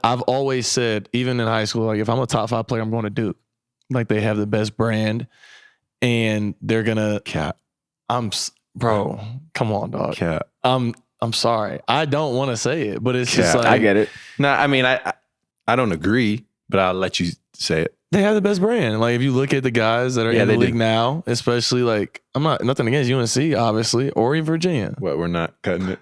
I've always said, even in high school, like if I'm a top 5 player, I'm going to Duke. Like they have the best brand, and they're gonna. Cat. Bro, come on, dog. Cat. I'm sorry. I don't want to say it, but it's just like I get it. No, I mean I don't agree, but I'll let you say it. they have the best brand. Like if you look at the guys that are in the league now, especially like I'm not nothing against UNC, obviously, or Virginia. What, we're not cutting it?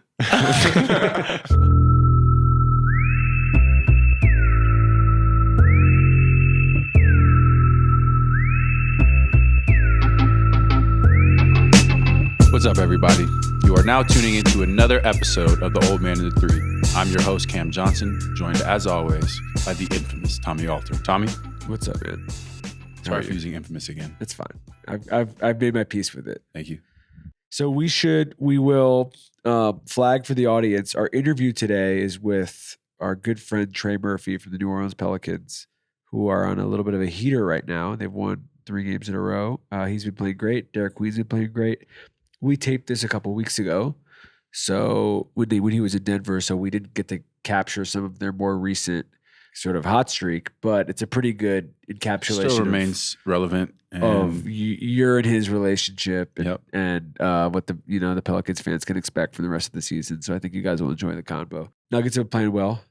What's up, everybody? You are now tuning into another episode of The Old Man and the Three. I'm your host, Cam Johnson, joined as always by the infamous Tommy Alter. Tommy? What's up, man? Sorry for using infamous again. It's fine. I've made my peace with it. Thank you. So we will flag for the audience. Our interview today is with our good friend Trey Murphy from the New Orleans Pelicans, who are on a little bit of a heater right now. They've won 3 games in a row. He's been playing great. Derek Queen's been playing great. We taped this a couple weeks ago, so when he was in Denver, so we didn't get to capture some of their more recent sort of hot streak, but it's a pretty good encapsulation. Still remains relevant. Of you're in his relationship and, Yep. and what the Pelicans fans can expect for the rest of the season. So I think you guys will enjoy the convo. Nuggets have been playing well.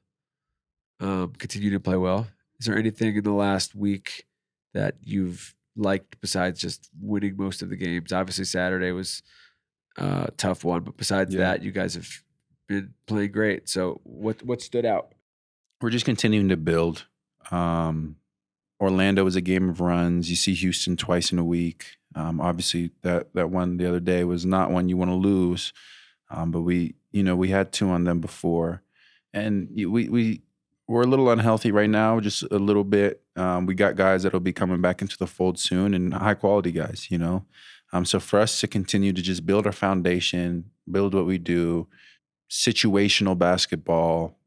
Continue to play well. Is there anything in the last week that you've liked besides just winning most of the games? Obviously Saturday was a tough one, but besides that, you guys have been playing great. So what stood out? We're just continuing to build. Orlando is a game of runs. You see Houston twice in a week. Obviously that one the other day was not one you want to lose. But we had 2 on them before, and we're a little unhealthy right now, just a little bit. We got guys that'll be coming back into the fold soon, and high quality guys, So for us to continue to just build our foundation, build what we do, situational basketball,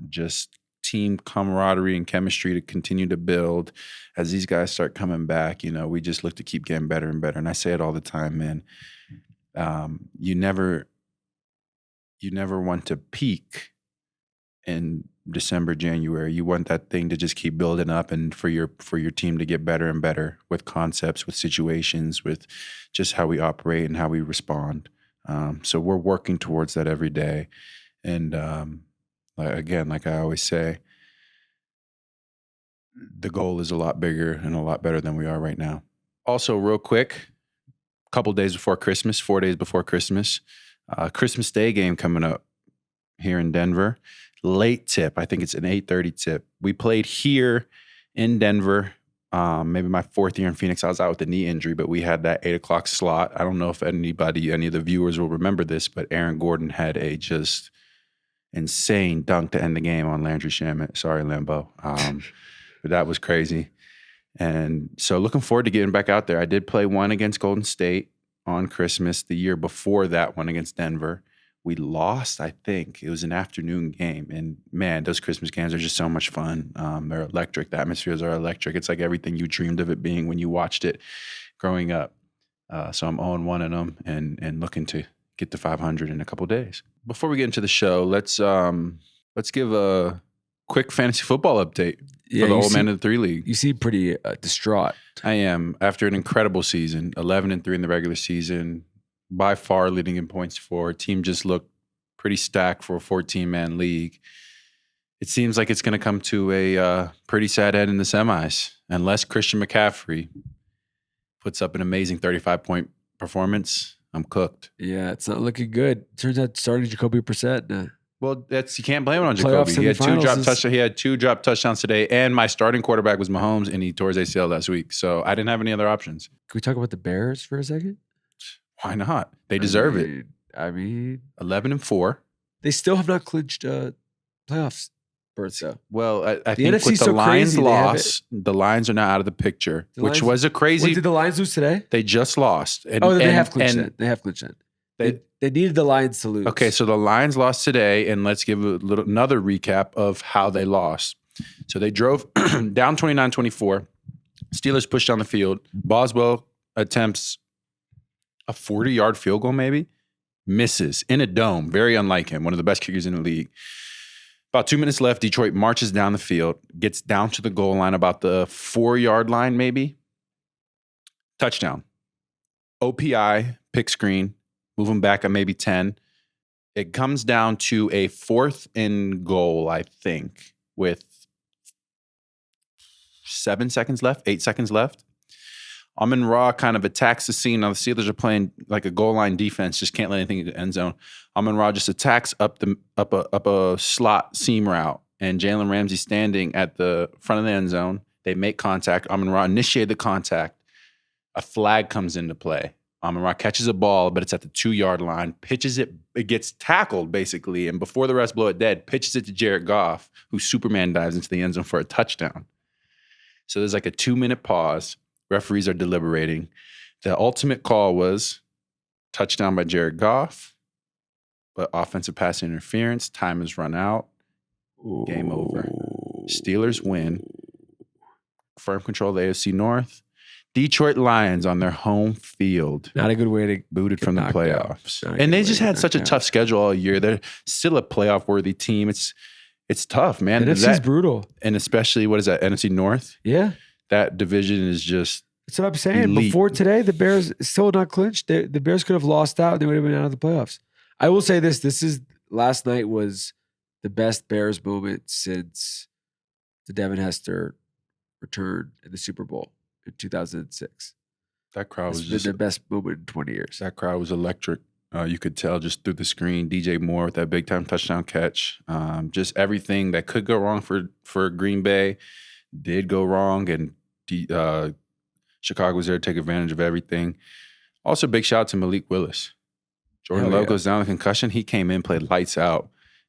just team camaraderie and chemistry to continue to build as these guys start coming back. We just look to keep getting better and better. And I say it all the time, man. You never want to peak in December, January. You want that thing to just keep building up, and for your team to get better and better with concepts, with situations, with just how we operate and how we respond. So we're working towards that every day. And again, like I always say, the goal is a lot bigger and a lot better than we are right now. Also, real quick, a couple days before Christmas, 4 days before Christmas, Christmas Day game coming up here in Denver. Late tip. I think it's an 8:30 tip. We played here in Denver, maybe my 4th year in Phoenix. I was out with a knee injury, but we had that 8 o'clock slot. I don't know if any of the viewers will remember this, but Aaron Gordon had a just insane dunk to end the game on Landry Shamet. Sorry, Lambeau. But that was crazy. And so looking forward to getting back out there. I did play one against Golden State on Christmas. The year before that one against Denver. We lost, I think. It was an afternoon game. And man, those Christmas games are just so much fun. They're electric. The atmospheres are electric. It's like everything you dreamed of it being when you watched it growing up. So I'm 0-1 in them and looking to get to 500 in a couple days. Before we get into the show, let's give a quick fantasy football update for the Old Man of the Three League. You seem pretty distraught. I am. After an incredible season, 11-3 in the regular season, by far leading in points for. Team just looked pretty stacked for a 14-man league. It seems like it's going to come to a pretty sad end in the semis unless Christian McCaffrey puts up an amazing 35-point performance. I'm cooked. Yeah, it's not looking good. Turns out starting Jacoby Brissett. Well, you can't blame it on Jacoby. He had 2 drop touchdowns today, and my starting quarterback was Mahomes, and he tore his ACL last week. So I didn't have any other options. Can we talk about the Bears for a second? Why not? They deserve it. I mean, 11-4. They still have not clinched playoffs berth, though. Well, I The think NFC's with the so Lions crazy, loss, the Lions are now out of the picture, which was a crazy. Wait, did the Lions lose today? They just lost. And, they have clinched it. They have clinched it. They needed the Lions to lose. Okay, so the Lions lost today, and let's give another recap of how they lost. So they drove down 29-24. Steelers pushed down the field. Boswell attempts a 40-yard field goal, maybe. Misses in a dome. Very unlike him. One of the best kickers in the league. About 2 minutes left. Detroit marches down the field, gets down to the goal line, about the 4-yard line, maybe. Touchdown. OPI, pick screen, move them back at maybe 10. It comes down to a 4th and goal, I think, with 7 seconds left, 8 seconds left. Amon-Ra kind of attacks the scene. Now the Steelers are playing like a goal line defense, just can't let anything into the end zone. Amon-Ra just attacks up a slot seam route, and Jalen Ramsey standing at the front of the end zone. They make contact. Amon-Ra initiated the contact. A flag comes into play. Amon-Ra catches a ball, but it's at the 2-yard line, pitches it. It gets tackled, basically, and before the rest blow it dead, pitches it to Jared Goff, who Superman dives into the end zone for a touchdown. So there's like a 2-minute pause. Referees are deliberating. The ultimate call was touchdown by Jared Goff, but offensive pass interference. Time has run out. Game over. Steelers win. Firm control of the AFC North. Detroit Lions on their home field. Not a good way to booted from the playoffs. Out. And they just had such a tough schedule all year. They're still a playoff-worthy team. It's tough, man. NFC's brutal. And especially, what is that, NFC North? Yeah. That division is just That's what I'm saying. elite. Before today, the Bears still not clinched. The Bears could have lost out. They would have been out of the playoffs. I will say this. Last night was the best Bears moment since the Devin Hester return in the Super Bowl in 2006. That crowd was It's just been the best moment in 20 years. that crowd was electric. You could tell just through the screen. DJ Moore with that big time touchdown catch. Just everything that could go wrong for Green Bay did go wrong, and Chicago was there to take advantage of everything. Also, big shout out to Malik Willis. Jordan Hell Love yeah. goes down with concussion. He came in, played lights out,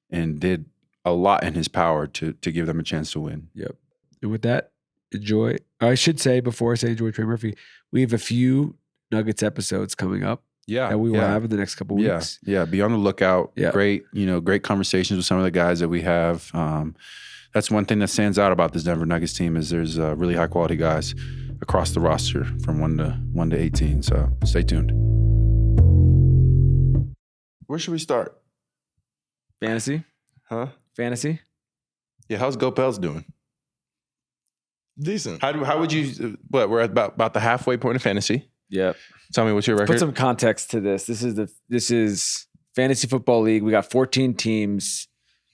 and did a lot in his power to give them a chance to win. Yep. And with that, enjoy. I should say, before I say enjoy Trey Murphy, we have a few Nuggets episodes coming up Yeah, that we will yeah. have in the next couple weeks. Yeah, be on the lookout. Yeah. Great conversations with some of the guys that we have. That's one thing that stands out about this Denver Nuggets team is there's really high quality guys across the roster from 1 to 18. So stay tuned. Where should we start? Fantasy? Huh? Fantasy? Yeah, how's GoPels doing? Decent. How would you? We're at about the halfway point of fantasy. Yep. Tell me what's your record? Put some context to this. This is Fantasy Football League. We got 14 teams.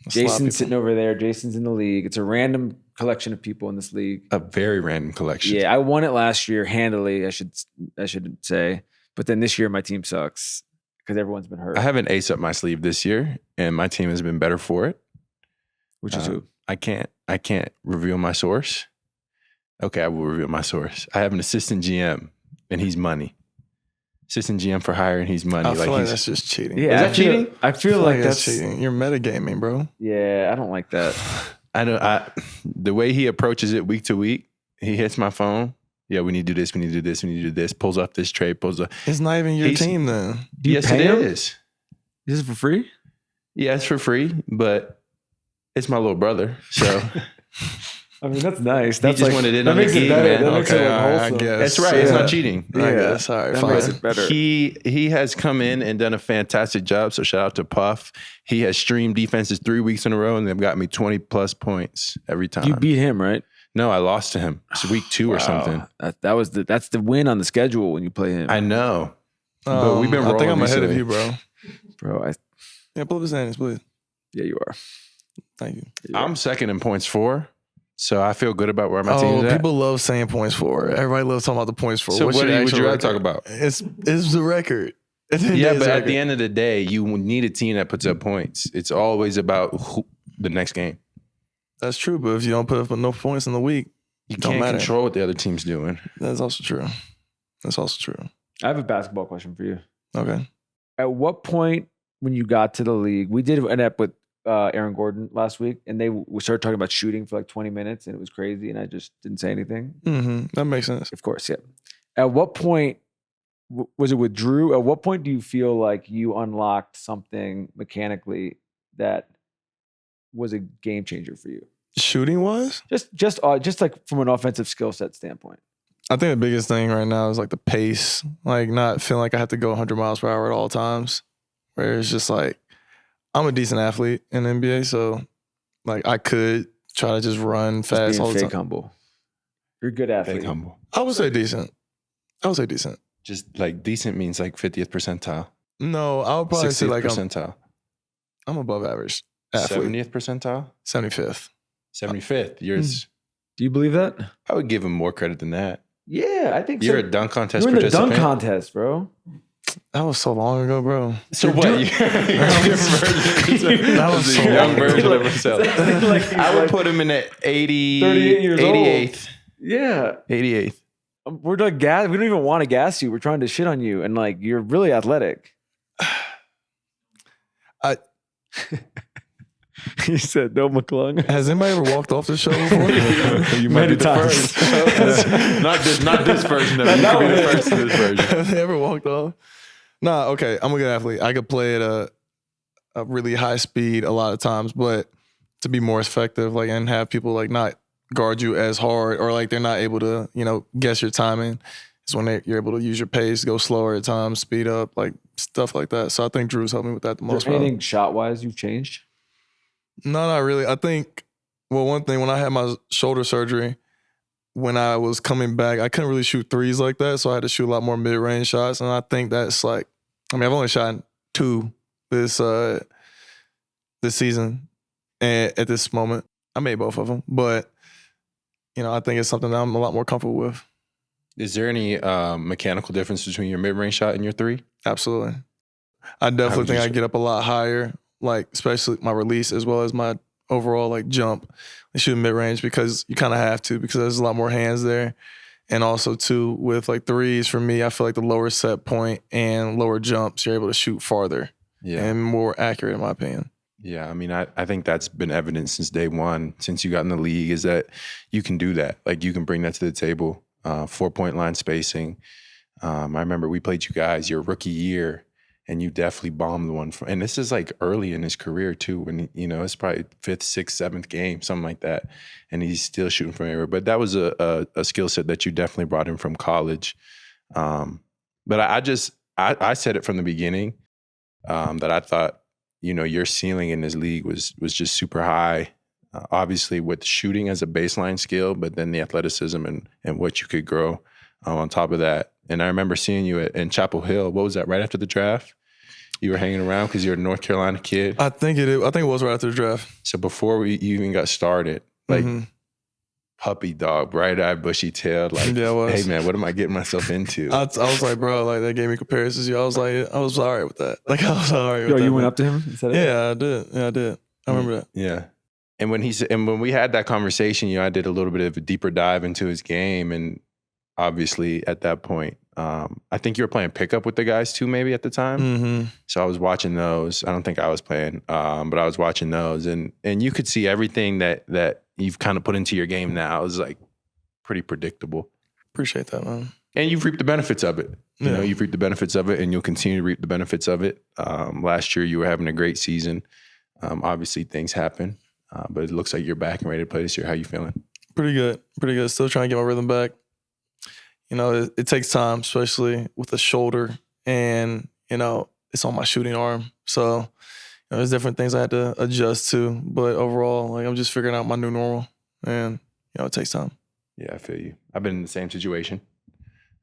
That's a lot of Jason's people. sitting over there. Jason's in the league. It's a random collection of people in this league. A very random collection. Yeah, I won it last year handily. I should say, but then this year my team sucks because everyone's been hurt. I have an ace up my sleeve this year, and my team has been better for it. Which is who? I can't reveal my source. Okay, I will reveal my source. I have an assistant GM, and he's money. Assistant GM for hire, and he's money. I feel like that's just cheating. Yeah, Is that cheating? I feel like that's cheating. You're metagaming, bro. Yeah, I don't like that. I know. The way he approaches it week to week, he hits my phone. Yeah, we need to do this. We need to do this. We need to do this. Pulls up this trade. Pulls up. It's not even your He's- team then. Do you Yes, pay it him? is. This is for free? Yeah, it's for free, but it's my little brother. So I mean, that's nice. he That's just wanted in that on the makes it gig, better. man. That makes it Okay, like all right, I wholesome. guess. that's right. It's Yeah. not cheating. I Yeah. guess. All right, That fine. makes it better. He has come in and done a fantastic job. So shout out to Puff. He has streamed defenses 3 weeks in a row, and they've got me 20+ points every time. You beat him, right? No, I lost to him. It's week 2 or something. That's the win on the schedule when you play him. I know. But we've been I think rolling I'm ahead of recently. you, bro. Bro, Yeah, pull up his hands, please. yeah, you are. Thank you. I'm second in points for, so I feel good about where my team's at. People love saying points for. Everybody loves talking about the points for. So What's what your would actual you rather record? talk about? It's the record. At the end of Yeah, the but day, at it's the record. end of the day, you need a team that puts up points. It's always about the next game. That's true. But if you don't put up enough points in the week, You Don't can't matter. control what the other team's doing. that's also true. That's also true. I have a basketball question for you. Okay. At what point when you got to the league, we did end up with Aaron Gordon last week, and we started talking about shooting for like 20 minutes, and it was crazy, and I just didn't say anything. Mm-hmm. That makes sense. Of course, yeah. At what point was it with Drew? At what point do you feel like you unlocked something mechanically that was a game changer for you? Shooting wise, Just like from an offensive skill set standpoint. I think the biggest thing right now is like the pace, like not feeling like I have to go 100 miles per hour at all times. Where it's just like I'm a decent athlete in the NBA, so Like I could try to just run Just fast being all the fake time. humble. You're a good athlete. Fake humble. I would say decent. Just like decent means like 50th percentile. No, I would probably say 60th like percentile. I'm above average athlete. 70th percentile? 75th. 75th. Yours. Do you believe that? I would give him more credit than that. Yeah, I think You're so. a dunk contest You're in the participant. dunk contest, bro. That was so long ago, bro. So what? That was so a young long version ago. of himself. Like, I would put him in at 80, 38 years old. 88th. Yeah. 88th. We're like gas. We don't even want to gas you. We're trying to shit on you, and like you're really athletic. He said no McClung. Has anybody ever walked off the show before? You might Many be the times. first. not this version of it. You could be the first of this version. Have they ever walked off? Nah, okay. I'm a good athlete. I could play at a really high speed a lot of times, but to be more effective, like, and have people like not guard you as hard, or like they're not able to, guess your timing. It's when you're able to use your pace, go slower at times, speed up, like stuff like that. So I think Drew's helped me with that the most. Is there anything shot wise you've changed? No, not really. I think, one thing, when I had my shoulder surgery, when I was coming back, I couldn't really shoot threes like that. So I had to shoot a lot more mid-range shots. And I think that's like, I've only shot 2 this season. And at this moment, I made both of them. But, I think it's something that I'm a lot more comfortable with. Is there any mechanical difference between your mid-range shot and your 3? Absolutely. I definitely think I get up a lot higher, like especially my release as well as my overall like jump and shooting mid-range, because you kind of have to, because there's a lot more hands there. And also too, with like threes, for me, I feel like the lower set point and lower jumps, you're able to shoot farther and more accurate in my opinion. Yeah, I think that's been evident since day one, since you got in the league, is that you can do that. Like you can bring that to the table. 4-point line spacing. I remember we played you guys your rookie year, and you definitely bombed one. And this is like early in his career too, when it's probably 5th, 6th, 7th game, something like that, and he's still shooting from everywhere. But that was a skill set that you definitely brought in from college. But I said it from the beginning that I thought your ceiling in this league was just super high. Obviously with shooting as a baseline skill, but then the athleticism and what you could grow on top of that. And I remember seeing you in Chapel Hill. What was that, right after the draft? You were hanging around because you're a North Carolina kid? I think it was right after the draft. So before you even got started, like puppy dog, bright-eyed, bushy-tailed, like, yeah, hey man, what am I getting myself into? I was like, bro, like that gave me comparisons. I was like, I was all right with that. Like I was all right with that. You went up to him and said it? Yeah, I did. I remember that. Yeah. And when we had that conversation, I did a little bit of a deeper dive into his game. And obviously at that point, I think you were playing pickup with the guys too, maybe at the time. Mm-hmm. So I was watching those. I don't think I was playing, but I was watching those. And you could see everything that you've kind of put into your game now is like pretty predictable. Appreciate that, man. And you've reaped the benefits of it. You've reaped the benefits of it, and you'll continue to reap the benefits of it. Last year, you were having a great season. Obviously, things happen. But it looks like you're back and ready to play this year. How you feeling? Pretty good. Still trying to get my rhythm back. It takes time, especially with the shoulder, and it's on my shooting arm. So there's different things I had to adjust to. But overall, like I'm just figuring out my new normal, and it takes time. Yeah, I feel you. I've been in the same situation,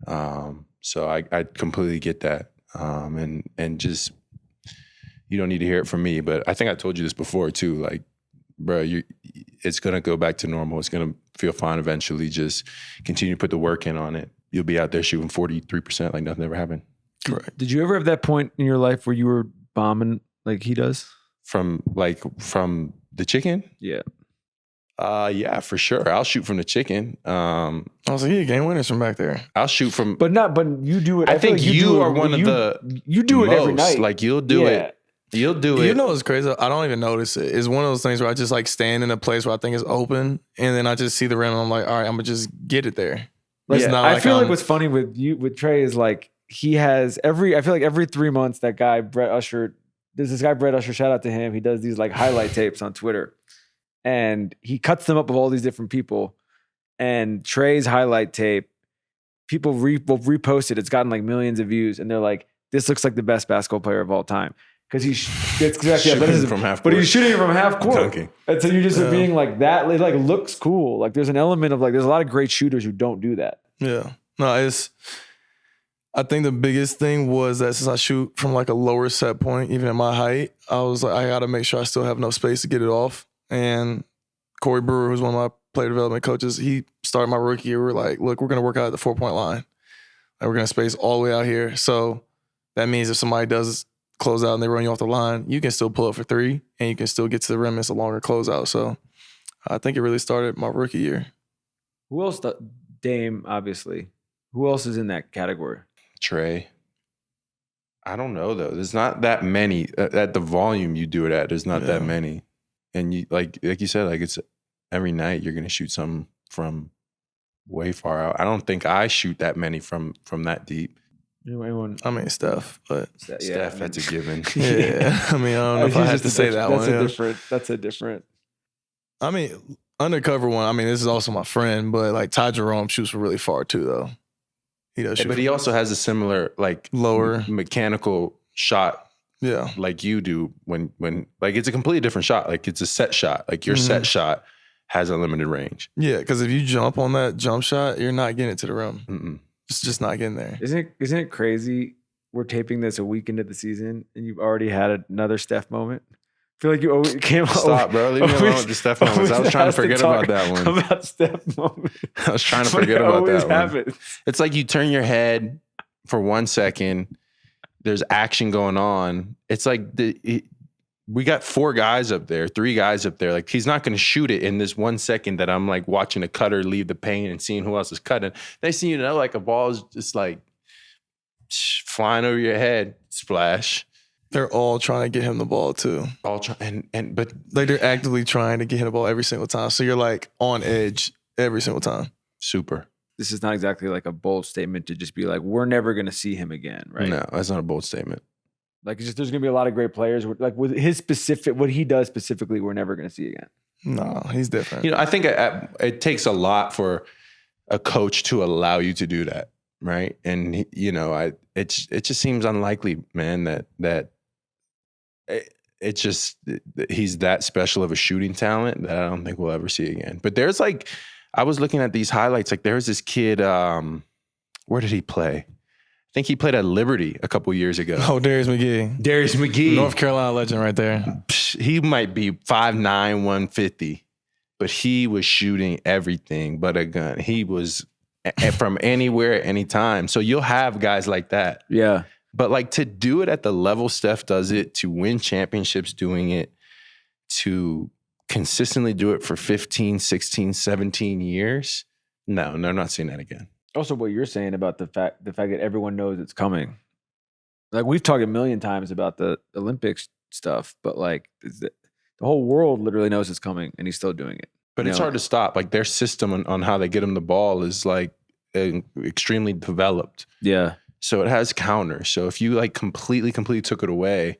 so I completely get that. And just you don't need to hear it from me, but I think I told you this before too. Like, bro, it's going to go back to normal. It's going to feel fine eventually. Just continue to put the work in on it. You'll be out there shooting 43% like nothing ever happened. Correct. Did you ever have that point in your life where you were bombing like he does? From the chicken? Yeah. Yeah, for sure. I'll shoot from the chicken. I was like, game winners from back there. I'll shoot from... But you do it. I think you are one of the... You do it every night. Like, you'll do it. You'll do it. What's crazy? I don't even notice it. It's one of those things where I just like stand in a place where I think is open, and then I just see the rim and I'm like, all right, I'm gonna just get it there. I feel like what's funny with Trey is like he has I feel like every 3 months there's this guy Brett Usher, shout out to him. He does these like highlight tapes on Twitter, and he cuts them up of all these different people. And Trey's highlight tape, people will repost it. It's gotten like millions of views, and they're like, this looks like the best basketball player of all time. because it's exactly athleticism from half but court. he's shooting it from half court. Dunking. And so you just are being like that. It like looks cool. Like there's an element of like there's a lot of great shooters who don't do that. Yeah. No, I think the biggest thing was that since I shoot from like a lower set point, even at my height, I was like, I got to make sure I still have enough space to get it off. And Corey Brewer, who's one of my player development coaches, he started my rookie year. We were like, look, we're going to work out at the 4-point line. And we're going to space all the way out here. So that means if somebody does close out and they run you off the line, you can still pull up for 3 and you can still get to the rim. It's a longer closeout. So I think it really started my rookie year. Who else? Dame, obviously. Who else is in that category? Trey. I don't know though. There's not that many at the volume you do it at. There's not that many, and you like you said, like it's every night you're gonna shoot some from way far out. I don't think I shoot that many from that deep. Anyone? I mean, Steph, but Steph, that's a given. Yeah, I mean, I don't know if I had to say that one. That's a different. I mean, undercover one. I mean, this is also my friend, but like Ty Jerome shoots from really far too, though. He does shoot, but he also has a similar like lower mechanical shot. Yeah, like you do when like it's a completely different shot. Like it's a set shot. Like your set shot has a limited range. Yeah, because if you jump on that jump shot, you're not getting it to the rim. Mm-mm. It's just not getting there. Isn't it crazy? We're taping this a week into the season, and you've already had another Steph moment. I feel like you always can't stop, bro. Leave me alone with the Steph moments. I was trying to forget about that one. About Steph moments. I was trying to forget about that happens. one. It's like you turn your head for 1 second. There's action going on. It's like we got 4 guys up there, 3 guys up there. Like he's not going to shoot it in this 1 second that I'm like watching a cutter leave the paint and seeing who else is cutting. Next thing you know, like a ball is just like flying over your head, splash. They're all trying to get him the ball too. All trying, but like they're actively trying to get him the ball every single time. So you're like on edge every single time. Super. This is not exactly like a bold statement to just be like, we're never going to see him again, right? No, that's not a bold statement. Like, it's just there's going to be a lot of great players. Like with his specific, what he does specifically, we're never going to see again. No, he's different. You know, I think it takes a lot for a coach to allow you to do that, right? And you know, it just seems unlikely, man. That he's that special of a shooting talent that I don't think we'll ever see again. But there's like, I was looking at these highlights. Like there's this kid. Where did he play? I think he played at Liberty a couple years ago. Oh, Darius McGee. North Carolina legend right there. He might be 5'9", 150, but he was shooting everything but a gun. He was from anywhere at any time. So you'll have guys like that. Yeah. But like to do it at the level Steph does it, to win championships doing it, to consistently do it for 15, 16, 17 years, no, they're not seeing that again. Also, what you're saying about the fact that everyone knows it's coming. Like we've talked a million times about the Olympics stuff, but like the whole world literally knows it's coming, and he's still doing it. But it's hard to stop. Like their system on how they get him the ball is like extremely developed. Yeah. So it has counters. So if you like completely took it away,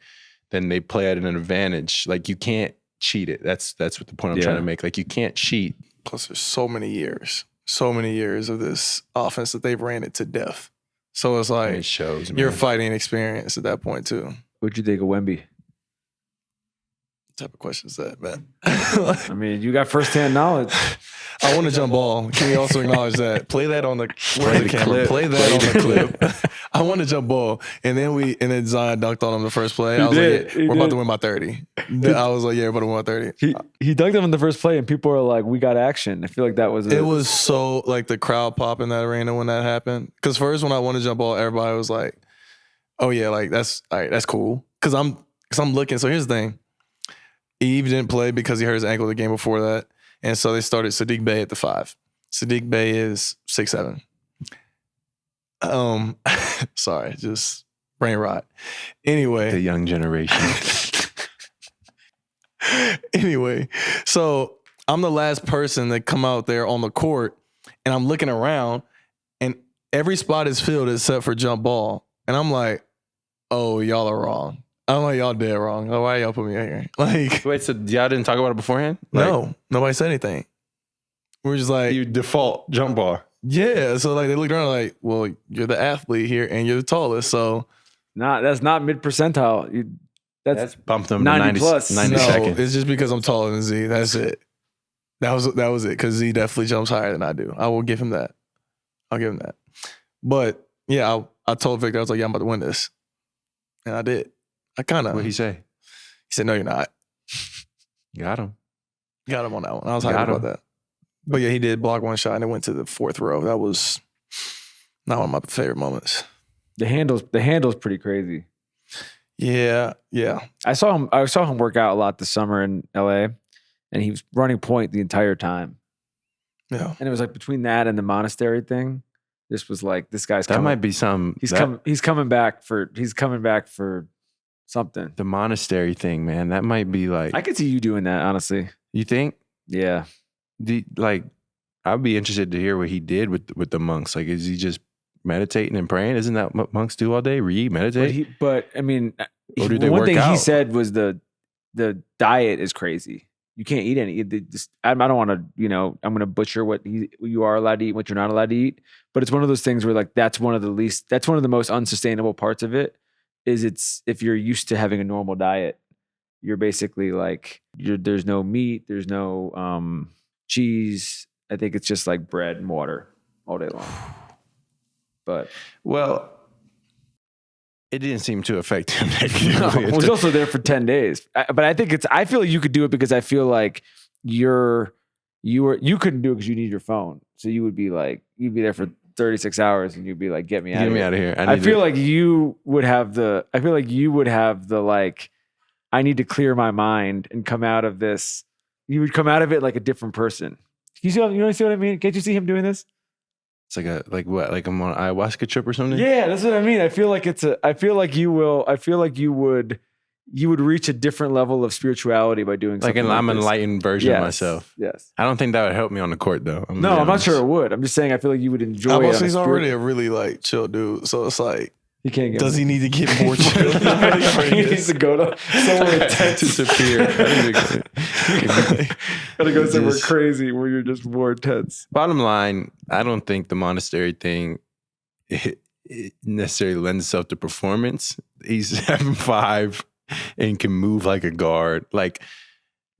then they play at an advantage. Like you can't cheat it. That's what the point I'm trying to make. Like you can't cheat. Plus there's so many years of this offense that they've ran it to death. So it's like it shows, man. You're fighting experience at that point too. What'd you think of Wemby? What type of question is that, man? I mean, you got firsthand knowledge. I want to jump ball. Can we also acknowledge that? Play that on the camera. Play that on the clip. I want to jump ball, and then Zion dunked on him the first play. I was like, yeah, we're about to win by 30. I was like, yeah, we're about to win by 30. He dunked him in the first play, and people are like, we got action. I feel like that was it was so like the crowd pop in that arena when that happened. Because first when I wanted to jump ball, everybody was like, oh yeah, like that's all right, that's cool. Because I'm looking. So here's the thing. Eve didn't play because he hurt his ankle the game before that. And so they started Sadiq Bey at the 5. Sadiq Bey is 6'7". Sorry, just brain rot. Anyway. The young generation. Anyway, so I'm the last person that come out there on the court, and I'm looking around, and every spot is filled except for jump ball. And I'm like, oh, y'all are wrong. I'm like, y'all dead wrong. Oh, why y'all put me out here? Like, wait, so y'all didn't talk about it beforehand? No, nobody said anything. We're just like, you default jump ball. Yeah. So like they looked around like, well, you're the athlete here and you're the tallest. So that's not mid percentile. That's bumped him 90 to 90, plus. 90 No, seconds. it's just because I'm taller than Z. That's it. That was it. Because Z definitely jumps higher than I do. I will give him that. I'll give him that. But yeah, I told Victor, I was like, yeah, I'm about to win this. And I did. I kind of. What'd he say? He said, no, you're not. Got him. Got him on that one. I was Got hyped him. about that. But yeah, he did block one shot and it went to the fourth row. That was not one of my favorite moments. The handle's pretty crazy. Yeah. I saw him work out a lot this summer in LA, and he was running point the entire time. Yeah. And it was like between that and the monastery thing, this was like this guy's That coming. might be some. He's coming back for something. The monastery thing, man. That might be like. I could see you doing that, honestly. You think? Yeah. I'd be interested to hear what he did with the monks. Like, is he just meditating and praying? Isn't that what monks do all day? Read, meditate. But I mean, Or do they one work thing he out? said was the diet is crazy. You can't eat any. I don't want to, I'm going to butcher what you are allowed to eat, what you're not allowed to eat. But it's one of those things where like that's one of the most unsustainable parts of it. Is if you're used to having a normal diet, you're basically like there's no meat, there's no cheese. I think it's just like bread and water all day long. But Well, it didn't seem to affect him negatively. I was also there for 10 days. But I feel like you could do it because I feel like you couldn't do it because you need your phone. So you'd be there for 36 hours and you'd be like, get me out of here. I feel like you would have the like, I need to clear my mind and come out of this. You would come out of it like a different person. You see what I mean? Can't you see him doing this? It's like I'm on an ayahuasca trip or something. Yeah, that's what I mean. I feel like you would reach a different level of spirituality by doing Like something I'm an this. enlightened version of myself. Yes. I don't think that would help me on the court though. I'm not sure it would. I'm just saying I feel like you would enjoy I it. was, he's already a really like chill dude. So it's like, He can't get. does he need to get more chill? He needs to go to somewhere intense. Disappear. Gotta go somewhere Just- crazy where you're just more intense. Bottom line, I don't think the monastery thing it necessarily lends itself to performance. He's 7'5" and can move like a guard. Like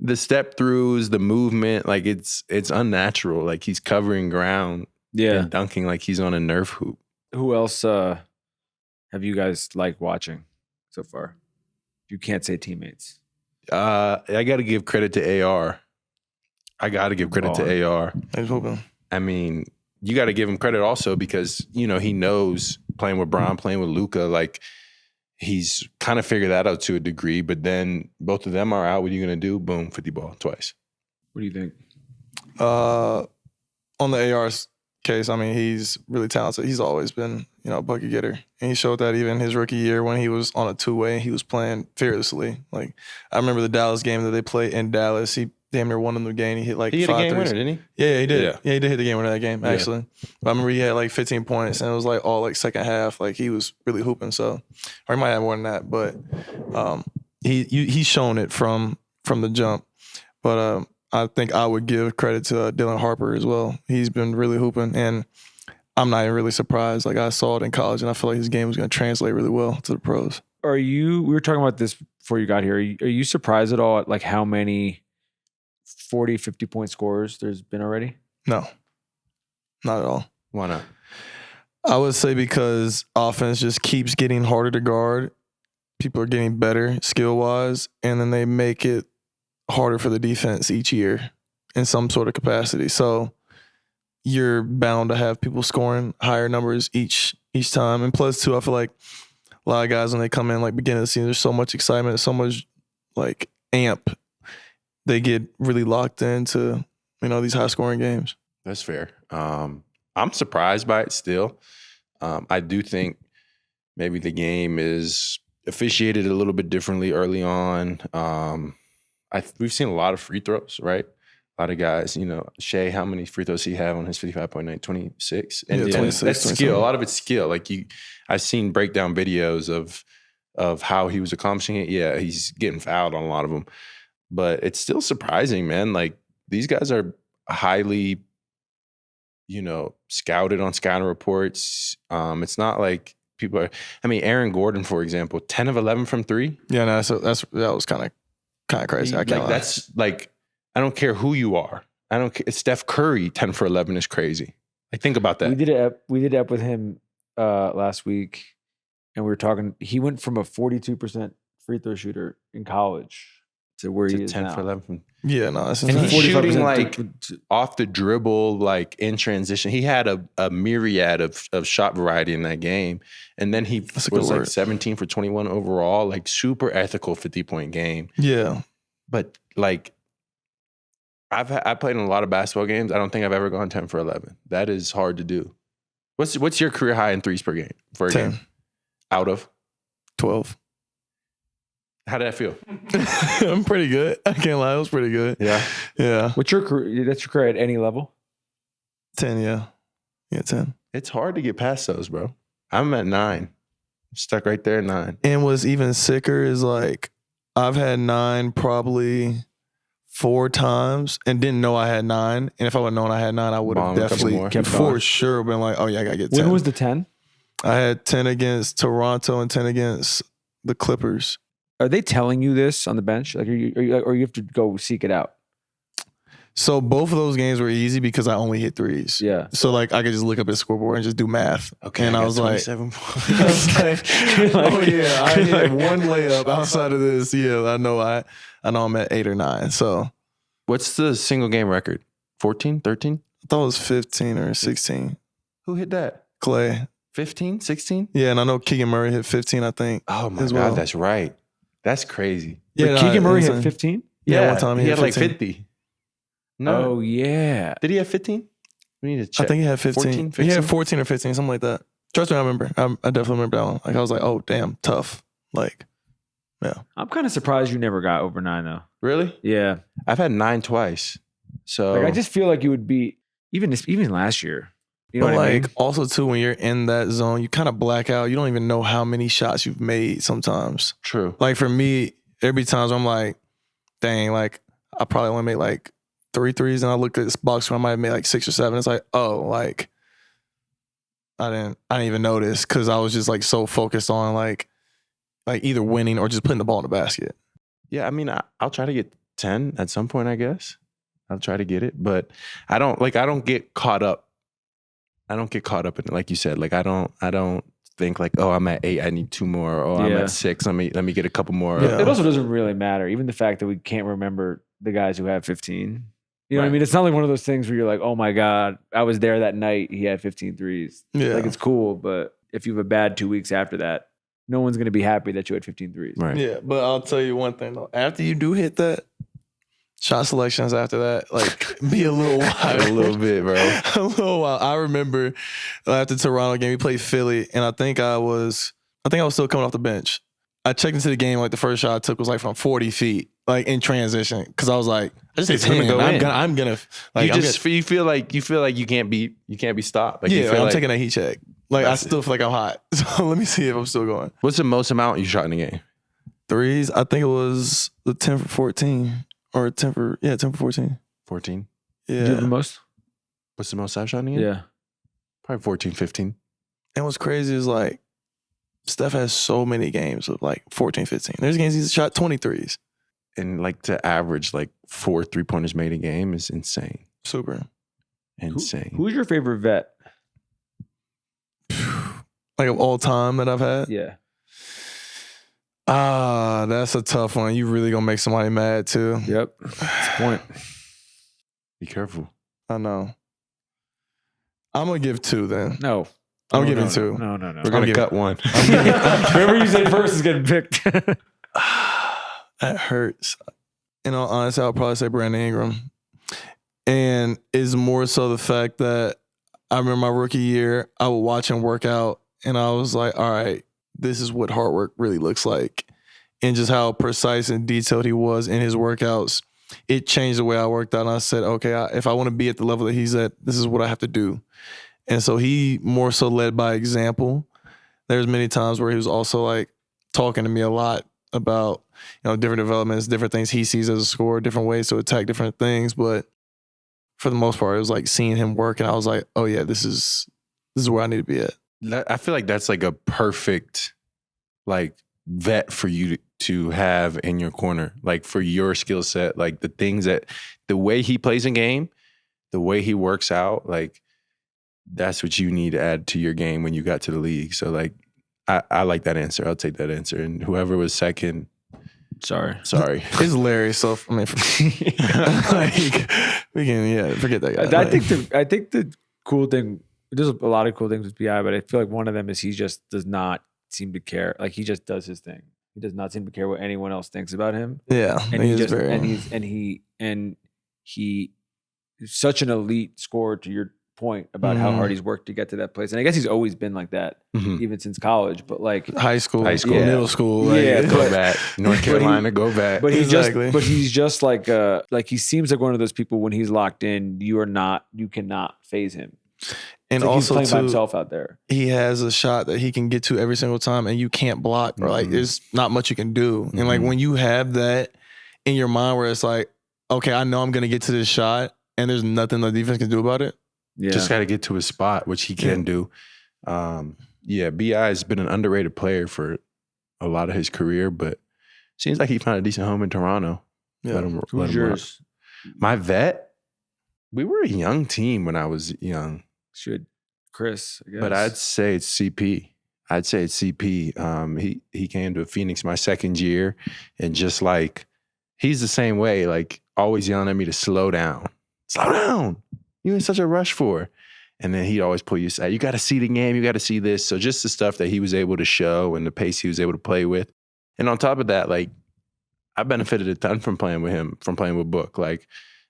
the step throughs, the movement, like it's unnatural. Like he's covering ground and dunking like he's on a Nerf hoop. Who else have you guys liked watching so far? You can't say teammates. I got to give credit to AR. I got to give credit to AR. Thanks, hoping. I mean, you got to give him credit also because, he knows playing with Bron, playing with Luka, like he's kind of figured that out to a degree, but then both of them are out. What are you going to do? Boom, 50 ball twice. What do you think? On the AR's case, I mean, he's really talented. He's always been, a bucket getter. And he showed that even his rookie year when he was on a two-way, he was playing fearlessly. Like, I remember the Dallas game that they played in Dallas. He damn near won them the game. He hit like He hit a 5 game threes. winner, didn't Yeah, he did. Yeah. Yeah, he did hit the game winner that game, actually. But I remember he had like 15 points, and it was like all like second half. Like, he was really hooping. So, or he might have more than that, but he's shown it from the jump. But I think I would give credit to Dylan Harper as well. He's been really hooping, and I'm not even really surprised. Like, I saw it in college, and I feel like his game was going to translate really well to the pros. We were talking about this before you got here. Are you surprised at all at like how many 40, 50 point scorers there's been already? No, not at all. Why not? I would say because offense just keeps getting harder to guard. People are getting better skill-wise, and then they make it harder for the defense each year in some sort of capacity. So you're bound to have people scoring higher numbers each time. And plus, too, I feel like a lot of guys, when they come in, like, beginning of the season, there's so much excitement, so much, like, amp. They get really locked into, these high-scoring games. That's fair. I'm surprised by it still. I do think maybe the game is officiated a little bit differently early on. We've seen a lot of free throws, right? A lot of guys, Shea, how many free throws he have on his 55 night? 26? And Yeah, 26, that's 27. skill. A lot of it's skill. Like I've seen breakdown videos of how he was accomplishing it. Yeah, he's getting fouled on a lot of them. But it's still surprising, man. Like these guys are highly, scouted on scouting reports. It's not like people are. I mean, Aaron Gordon, for example, 10 of 11 from three. Yeah, no, that was kind of crazy. I can't lie. That's like, I don't care who you are. I don't care. Steph Curry, 10 for 11 is crazy. Like, think about that. We did up with him last week, and we were talking. He went from a 42% free throw shooter in college to where he is 10 now. for 11. Yeah, no, that's And insane. he's shooting 45% like off the dribble, like in transition. He had a myriad of shot variety in that game. And then he was like 17 for 21 overall, like super ethical 50-point game. Yeah. But like, I played in a lot of basketball games. I don't think I've ever gone 10 for 11. That is hard to do. What's your career high in threes per game? For a 10. game? Out of? 12. How did that feel? I'm pretty good. I can't lie. It was pretty good. Yeah. Yeah. What's your career? That's your career at any level? 10, yeah. Yeah, 10. It's hard to get past those, bro. I'm at 9. I'm stuck right there at 9. And what's even sicker is like, I've had 9 probably 4 times and didn't know I had 9. And if I would have known I had 9, I would have definitely for sure been like, oh yeah, I got to get 10. When was the 10? I had 10 against Toronto and 10 against the Clippers. Are they telling you this on the bench? Like, or you have to go seek it out? So both of those games were easy because I only hit threes. Yeah. So like I could just look up at the scoreboard and just do math. Okay. And I was like, 27 points. oh yeah, I hit one layup outside of this. Yeah, I know I'm at 8 or 9. So What's the single game record? 14, 13? I thought it was 15 or 16. Who hit that? Clay. 15, 16? Yeah, and I know Keegan Murray hit 15, I think. Oh my as God, well. that's right. That's crazy. Yeah, Keegan Murray hit 15? Yeah, one time he had like 15. 50. No. Oh, yeah. Did he have 15? We need to check. I think he had 15. 14, 15? He had 14 or 15, something like that. Trust me, I remember. I definitely remember that one. Like I was like, oh damn, tough. Like, yeah. I'm kind of surprised you never got over 9 though. Really? Yeah. I've had 9 twice. So Like I just feel like you would be even last year. You know But what I like mean? also too, when you're in that zone, you kind of black out. You don't even know how many shots you've made sometimes. True. Like for me, there'd be times where I'm like, dang, like I probably only made like 3 threes, and I look at this box where I might have made like 6 or 7. It's like, oh, like I didn't even notice because I was just like so focused on like either winning or just putting the ball in the basket. Yeah, I mean, I'll try to get 10 at some point, I guess. I'll try to get it, but I don't get caught up. I don't get caught up in it, like you said. Like I don't think like, oh, I'm at 8, I need 2 more. Oh, I'm at 6, let me get a couple more. Yeah. It also doesn't really matter. Even the fact that we can't remember the guys who have 15. You know what I mean? It's not like one of those things where you're like, oh my God, I was there that night. He had 15 threes. Yeah. Like it's cool, but if you have a bad 2 weeks after that, no one's going to be happy that you had 15 threes. Right. Yeah, but I'll tell you one thing though. After you do hit that, shot selections after that, like be a little wild. A little bit, bro. A little while. I remember after the Toronto game, we played Philly, and I think I was still coming off the bench. I checked into the game, like the first shot I took was like from 40 feet, like in transition, because I was like, I just hit 10. I'm gonna like you feel like you can't be stopped. Like, yeah, you feel I'm taking a heat check. Like I still feel like I'm hot. So let me see if I'm still going. What's the most amount you shot in the game? Threes, I think it was the 10 for 14 or 10 for 14. 14. Yeah. Do you have the most? What's the most I've shot in the game? Yeah. Probably 14, 15. And what's crazy is like Steph has so many games of like 14, 15. There's games he's shot 23s. And like to average like 4 3-pointers made a game is insane. Super. Insane. Who's your favorite vet? Like of all time that I've had? Yeah. That's a tough one. You really gonna make somebody mad too. Yep. That's the point. Be careful. I know. I'm gonna give 2 then. No. I'm giving 2. No. We're going to cut one. Whoever you said first is getting picked. That hurts. In all honesty, I'll probably say Brandon Ingram. And it's more so the fact that I remember my rookie year, I would watch him work out, and I was like, all right, this is what hard work really looks like. And just how precise and detailed he was in his workouts, it changed the way I worked out. And I said, okay, if I want to be at the level that he's at, this is what I have to do. And so he more so led by example. There's many times where he was also like talking to me a lot about, different developments, different things he sees as a scorer, different ways to attack different things. But for the most part, it was like seeing him work, and I was like, oh yeah, this is where I need to be at. I feel like that's like a perfect like vet for you to have in your corner, like for your skill set, like the way he plays a game, the way he works out, like that's what you need to add to your game when you got to the league. So like, I like that answer. I'll take that answer. And whoever was second, sorry. It's Larry. So I mean, like we can forget that guy. I think the cool thing. There's a lot of cool things with BI, but I feel like one of them is he just does not seem to care. Like he just does his thing. He does not seem to care what anyone else thinks about him. Yeah, and he is such an elite scorer, to your point about how hard he's worked to get to that place. And I guess he's always been like that, even since college. But like high school, middle school, go back. North Carolina, go back. But he's just like he seems like one of those people when he's locked in, you cannot phase him. And like also, he's playing by himself out there. He has a shot that he can get to every single time, and you can't block. Or like, there's not much you can do. And like when you have that in your mind, where it's like, okay, I know I'm gonna get to this shot, and there's nothing the defense can do about it. Yeah. Just got to get to his spot, which he can do. BI has been an underrated player for a lot of his career, but seems like he found a decent home in Toronto. Yeah. Who's yours? My vet. We were a young team when I was young. Chris, I guess. But I'd say it's CP. He came to Phoenix my second year, and just like he's the same way, like always yelling at me to slow down. Slow down. You in such a rush for. And then he'd always pull you aside. You got to see the game. You got to see this. So just the stuff that he was able to show and the pace he was able to play with. And on top of that, like I benefited a ton from playing with him, from playing with Book. Like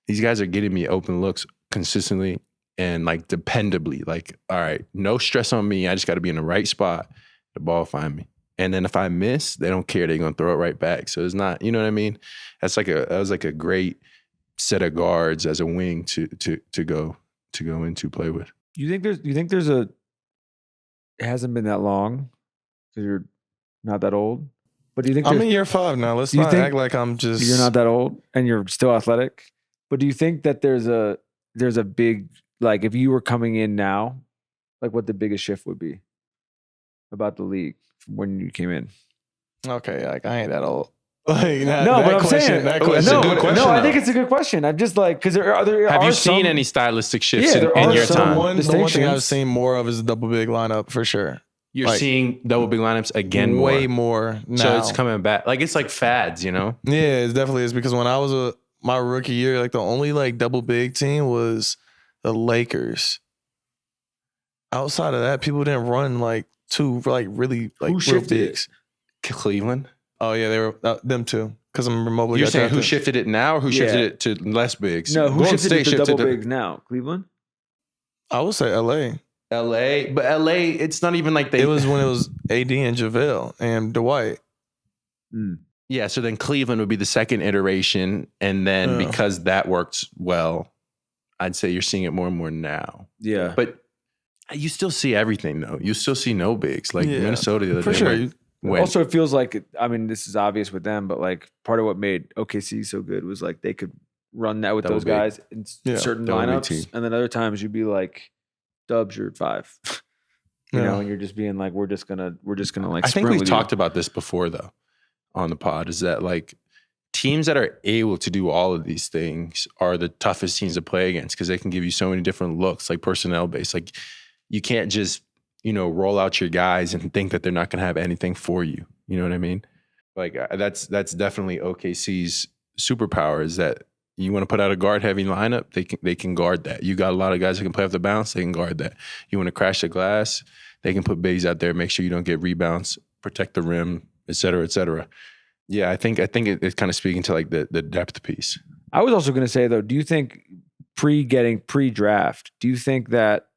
these guys are getting me open looks consistently and like dependably. Like, all right, no stress on me. I just got to be in the right spot. The ball find me. And then if I miss, they don't care. They're going to throw it right back. So it's not, you know what I mean? That was like a great set of guards as a wing to go into play with. You think there's it hasn't been that long because you're not that old, but do you think I'm in year 5 now? Let's not act like I'm just. You're not that old and you're still athletic, but do you think that there's a big, like if you were coming in now, like what the biggest shift would be about the league from when you came in? Okay, like I ain't that old. Like, I think it's a good question. I'm just like, because have you seen any stylistic shifts in your time? The one thing I've seen more of is the double big lineup for sure. You're seeing double big lineups again way more now. So it's coming back. Like it's like fads, you know? Yeah, it definitely is, because when I was my rookie year, like the only like double big team was the Lakers. Outside of that, people didn't run like two like really like real bigs. Cleveland. Oh yeah, they were them too. Because I'm remotely. You're saying who shifted it now, or who shifted it to less bigs? No, who shifted it to double bigs now? Cleveland. I would say LA, but LA, it's not even like they. It was when it was AD and JaVale and Dwight. Yeah, so then Cleveland would be the second iteration, and then because that worked well, I'd say you're seeing it more and more now. Yeah, but you still see everything though. You still see no bigs like Minnesota the other for day. Sure. Also, it feels like, I mean, this is obvious with them, but like part of what made OKC so good was like they could run that with those guys in certain lineups, and then other times you'd be like, Dubs, you're 5, you know, and you're just being like, we're just gonna like. I think we've talked about this before though on the pod. Is that like teams that are able to do all of these things are the toughest teams to play against because they can give you so many different looks, like personnel based. Like you can't just roll out your guys and think that they're not going to have anything for you. You know what I mean? Like that's definitely OKC's superpower is that you want to put out a guard heavy lineup, they can guard that. You got a lot of guys that can play off the bounce, they can guard that. You want to crash the glass, they can put bigs out there, make sure you don't get rebounds, protect the rim, et cetera, et cetera. Yeah, I think it's kind of speaking to like the depth piece. I was also going to say though, do you think pre-draft, do you think that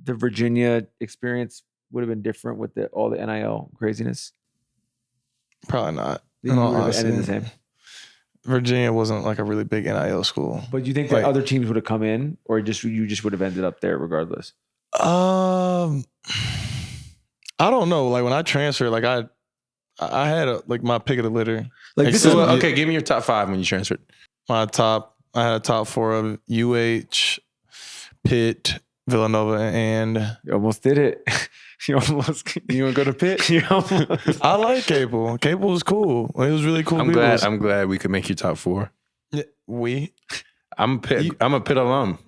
the Virginia experience would have been different with all the NIL craziness? Probably not. It would have ended the same. Virginia wasn't like a really big NIL school. But do you think that other teams would have come in, or you just would have ended up there regardless? I don't know. Like when I transferred, like I had my pick of the litter. Like this okay. Give me your top 5 when you transferred. I had a top 4 of UH, Pitt, Villanova, and You almost did it. You want to go to Pitt? You almost. I like Capel. Capel was cool. It was really cool. I'm glad we could make your top 4. Yeah, I'm a Pitt alum.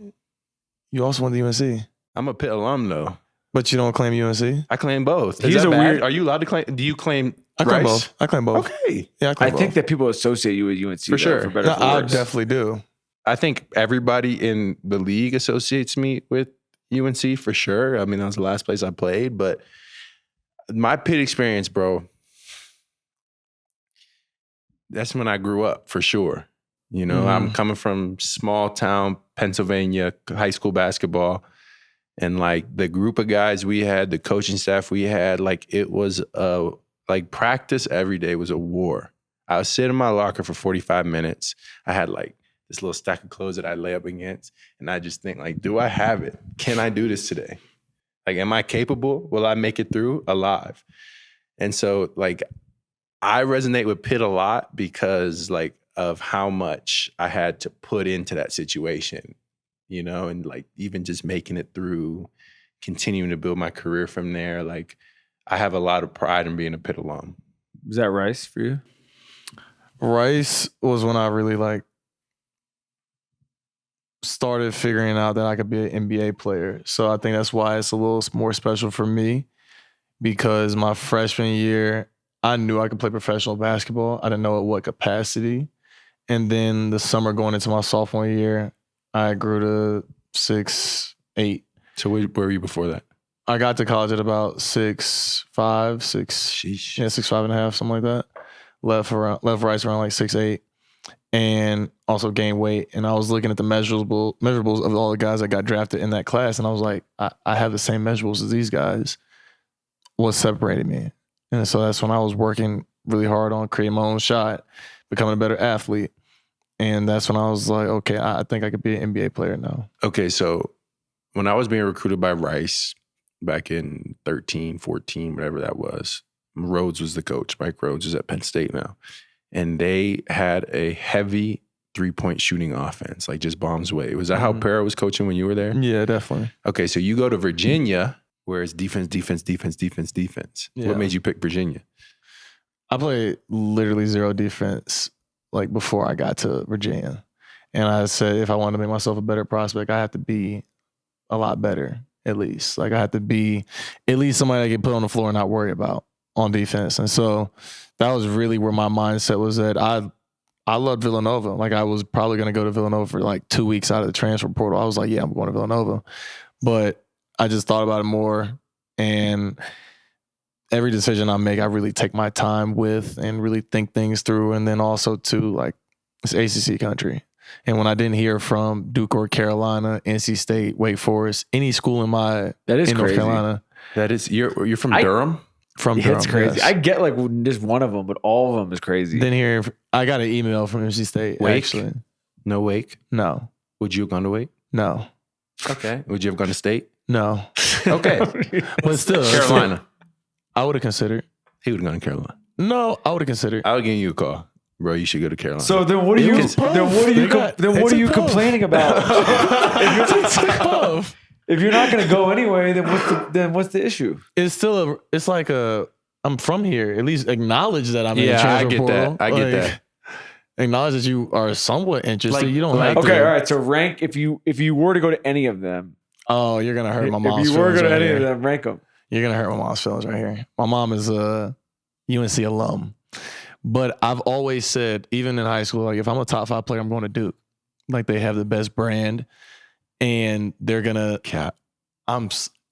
You also went to UNC, I'm a Pitt alum though. but you don't claim UNC. I claim both. He's Is that a bad? weird- Are you allowed to claim? Do you claim? I claim Rice? both. I claim both. Okay. Yeah, I I claim both. think that people associate you with UNC For sure. For better No, or for I worse. definitely do. I think everybody in the league associates me with UNC for sure. I mean, that was the last place I played, but my Pitt experience, bro, that's when I grew up for sure. You know, I'm coming from small town Pennsylvania, high school basketball, and like the group of guys we had, the coaching staff we had, like it was like practice every day was a war. I would sit in my locker for 45 minutes. I had like this little stack of clothes that I lay up against, and I just think like, do I have it? Can I do this today? Like, am I capable? Will I make it through alive? And so like, I resonate with Pitt a lot because like of how much I had to put into that situation, you know, and like even just making it through, continuing to build my career from there. Like I have a lot of pride in being a Pitt alum. Was that Rice for you? Rice was when I really like started figuring out that I could be an NBA player. So I think that's why it's a little more special for me, because my freshman year, I knew I could play professional basketball. I didn't know at what capacity. And then the summer going into my sophomore year, I grew to 6'8". So where were you before that? I got to college at about 6'5", 6'5.5", something like that. Left, right around like 6'8", and also gained weight. And I was looking at the measurables of all the guys that got drafted in that class, and I was like, I have the same measurables as these guys. What separated me? And so that's when I was working really hard on creating my own shot, becoming a better athlete. And that's when I was like, okay, I think I could be an NBA player now. Okay, so when I was being recruited by Rice back in 13, 14, whatever that was, Rhodes was the coach. Mike Rhodes is at Penn State now. And they had a heavy three-point shooting offense, like just bombs away. Was that how Para was coaching when you were there? Yeah, definitely. Okay, so you go to Virginia, where it's defense. Yeah. What made you pick Virginia? I played literally zero defense like before I got to Virginia. And I said, if I wanted to make myself a better prospect, I have to be a lot better, at least. Like I have to be at least somebody I can put on the floor and not worry about on defense. And so that was really where my mindset was at. I loved Villanova. Like I was probably going to go to Villanova for like 2 weeks out of the transfer portal. I was like, yeah, I'm going to Villanova. But I just thought about it more, and every decision I make, I really take my time with and really think things through. And then also too, like it's ACC country. And when I didn't hear from Duke or Carolina, NC State, Wake Forest, any school in That is North crazy. Carolina, That is, you're from Durham? from Yeah, Durham, it's crazy. yes. I get like just one of them, but all of them is crazy. Didn't hear. I got an email from NC State. Wake? Actually, No Wake? no, Would you have gone to Wake? no, Okay. Would you have gone to State? no. Okay. But still, Carolina. I would have considered. He would have gone to Carolina. No, I would have considered. I would give you a call. Bro, you should go to Carolina. So then what are It you? was tough. Then what are you? It's a tough. Complaining about? It's tough. If you're not going to go anyway, then what's the issue? It's still it's like I'm from here. At least acknowledge that I'm in the Yeah, I transfer get portal. that. I get that. Acknowledge that you are somewhat interested. Like- you don't like- have to. Okay, all right. So rank if you were to go to any of them. Oh, you're gonna hurt my mom's If you were feelings going to right any here. of them, rank them. You're gonna hurt my mom's feelings right here. My mom is a UNC alum, but I've always said, even in high school, like if I'm a top 5 player, I'm going to Duke. Like they have the best and they're gonna. Cat.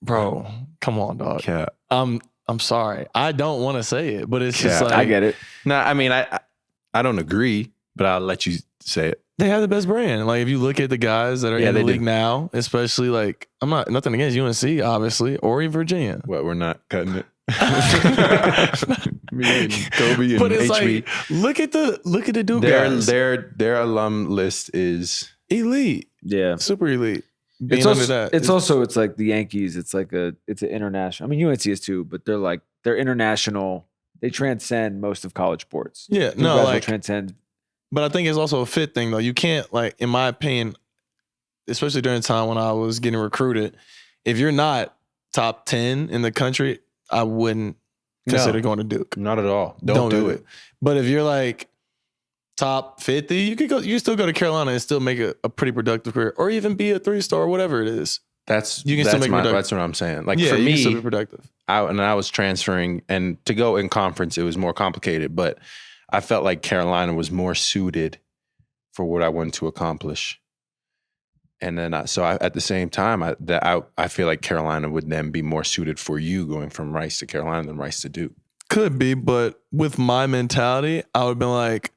Bro, come on, dog. Cat. I'm sorry. I don't want to say it, but it's just Yeah, like I get it. No, I mean, I don't agree, but I'll let you say it. they have the best brand. Like if you look at the guys that are Yeah, in the they league do. now, especially like I'm not nothing against UNC, obviously, or Virginia. What, we're not cutting it? Me and Kobe and But it's HB. like look at the Duke guys. Their alum list is Elite, Yeah. super elite. Being It's also, under that, it's like the Yankees. It's like it's an international. I mean, UNC is too, but they're international. They transcend most of college sports. yeah, You no, guys will like, transcend. but I think it's also a fit thing though. You can't like, in my opinion, especially during the time when I was getting recruited, if you're not top 10 in the country, I wouldn't consider going to Duke. Not at all. Don't do it. But if you're like top 50, you can still go to Carolina and still make a pretty productive career, or even be a 3-star, whatever it is. That's what I'm saying. Like for you me, can still be productive. I was transferring, and to go in conference, it was more complicated. But I felt like Carolina was more suited for what I wanted to accomplish. And then, at the same time, I feel like Carolina would then be more suited for you going from Rice to Carolina than Rice to Duke. Could be, but with my mentality, I would have been like,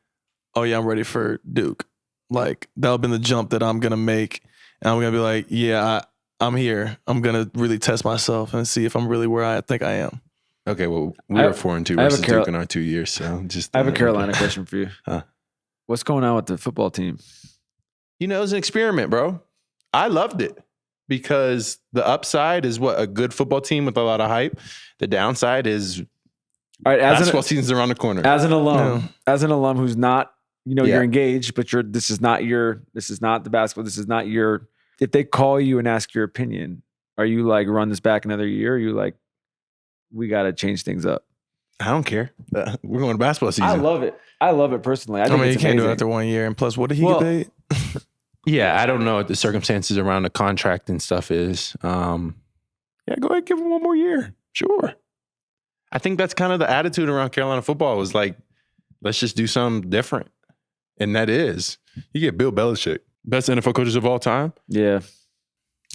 oh yeah, I'm ready for Duke. Like, that would have been the jump that I'm going to make. And I'm going to be like, yeah, I'm here. I'm going to really test myself and see if I'm really where I think I am. Okay, well, we were 4-2 versus Duke in our 2 years. So I have a Carolina question for you. What's going on with the football team? It was an experiment, bro. I loved it because the upside is a good football team with a lot of hype. The downside is basketball season's around the corner. As an alum who's not, you're engaged, but this is not the basketball. This is not your, if they call you and ask your opinion, are you like, run this back another year? Are you like, we got to change things up? I don't care. We're going to basketball season. I love it personally. I think you can't do it after 1 year. And plus, what did he get paid? Yeah, I don't know what the circumstances around the contract and stuff is. Go ahead, give him 1 more year. Sure. I think that's kind of the attitude around Carolina football was like, let's just do something different. And that is, you get Bill Belichick, best NFL coaches of all time. Yeah.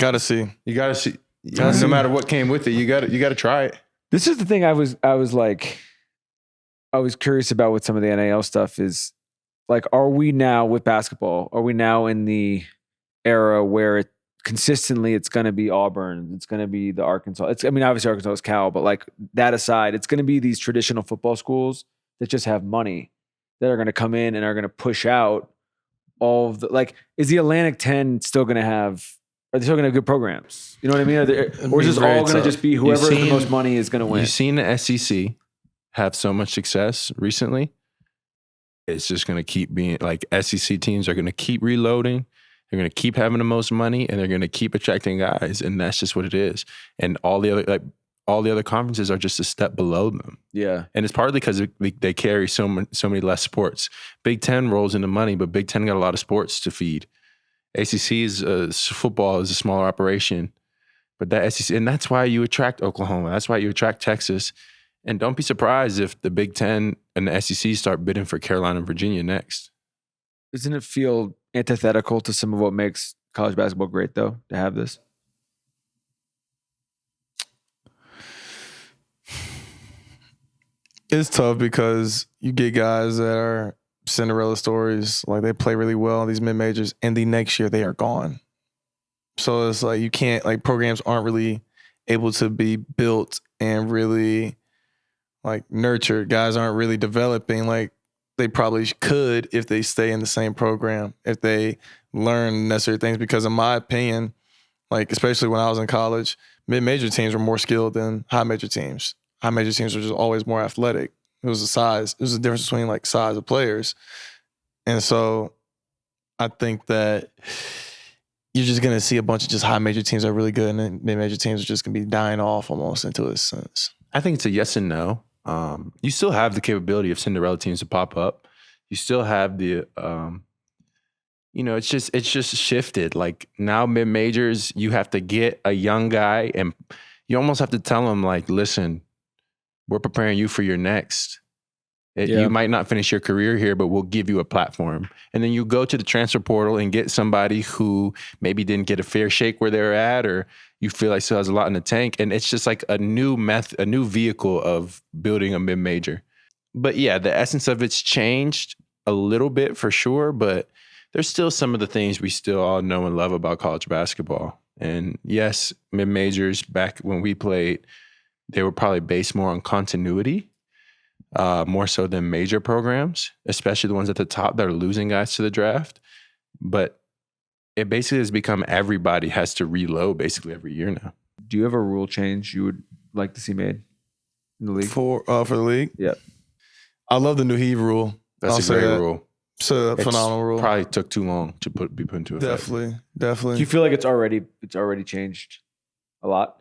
Gotta see. You gotta see. No matter what came with it, you gotta try it. This is the thing I was curious about with some of the NIL stuff is, like, are we now with basketball? Are we now in the era where consistently it's going to be Auburn, it's going to be the Arkansas? Obviously Arkansas is Cal, but like that aside, it's going to be these traditional football schools that just have money that are going to come in and are going to push out all of the, like, is the Atlantic 10 still going to have? Are they still going to have good programs? You know what I mean? Or is this all going to just be whoever has the most money is going to win? You've seen the SEC have so much success recently. It's just going to keep being like SEC teams are going to keep reloading. They're going to keep having the most money and they're going to keep attracting guys. And that's just what it is. And all the other conferences are just a step below them. Yeah. And it's partly because they carry so many less sports. Big Ten rolls into money, but Big Ten got a lot of sports to feed. ACC's football is a smaller operation, but that SEC, and that's why you attract Oklahoma. That's why you attract Texas. And don't be surprised if the Big Ten and the SEC start bidding for Carolina and Virginia next. Doesn't it feel antithetical to some of what makes college basketball great, though, to have this? It's tough because you get guys that are Cinderella stories, like they play really well in these mid-majors, and the next year they are gone. So it's like you can't, like, programs aren't really able to be built and really like nurtured. Guys aren't really developing like they probably could if they stay in the same program, if they learn necessary things. Because in my opinion, like, especially when I was in college, mid-major teams were more skilled than high-major teams. High-major teams were just always more athletic. It was the size. It was the difference between like size of players. And so I think that you're just going to see a bunch of just high-major teams that are really good, and then mid-major teams are just going to be dying off almost into a sense. I think it's a yes and no. You still have the capability of Cinderella teams to pop up. You still have the, it's just shifted. Like now mid-majors, you have to get a young guy and you almost have to tell him like, listen, we're preparing you for your next. You might not finish your career here, but we'll give you a platform. And then you go to the transfer portal and get somebody who maybe didn't get a fair shake where they're at, or you feel like still has a lot in the tank. And it's just like a new vehicle of building a mid-major. But yeah, the essence of it's changed a little bit for sure, but there's still some of the things we still all know and love about college basketball. And yes, mid-majors back when we played, they were probably based more on continuity, more so than major programs, especially the ones at the top that are losing guys to the draft. But it basically has become everybody has to reload basically every year now. Do you have a rule change you would like to see made in the league? For the league? Yeah. I love the new heave rule. That's a great rule. It's a phenomenal rule. Probably took too long to be put into effect. Definitely. Do you feel like it's already changed? a lot?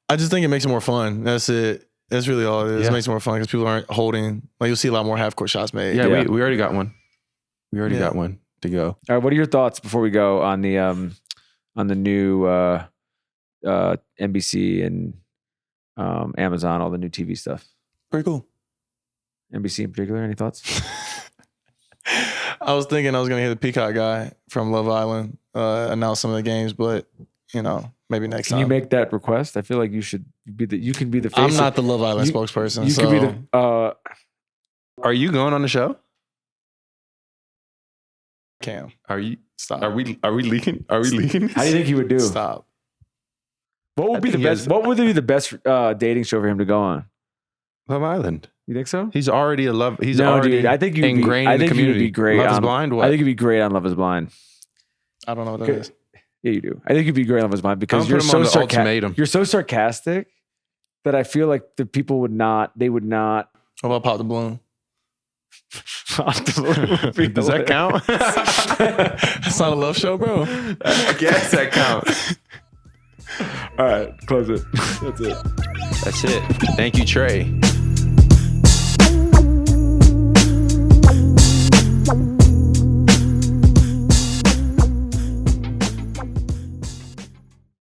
I just think it makes it more fun. That's it. That's really all it is. Yeah. It makes it more fun because people aren't holding. Like you'll see a lot more half court shots made. Yeah, Yeah. we already got one. We already got one to go. All right, what are your thoughts before we go on the new NBC and Amazon, all the new TV stuff? Pretty cool. NBC in particular, any thoughts? I was thinking I was gonna hear the Peacock guy from Love Island announce some of the games, but maybe next Can time. you make that request? I feel like you should be the. You can be the face. I'm not the Love Island you- spokesperson. You so could be the. Are you going on the show? Cam. Are you? Stop. Are we leaking? Are we leaking? How do you think he would do? Stop. What would I be the think he best? has- What would be the best dating show for him to go on? Love Island. You think so? He's already a love. He's no, already dude. I think you ingrained I in the think you would community. be great. Love is on, Blind. What? I think you'd be great on Love Is Blind. I don't know what that Okay. is. Yeah, you do. I think you'd be great on Love Is Blind because I'm you're putting him so on the sarcastic. ultimatum. You're so sarcastic that I feel like the people would not. They would not. What about Pop the Balloon? Does that count? That's not a love show, bro. I guess that counts. All right, close it. That's it. That's it. Thank you, Trey.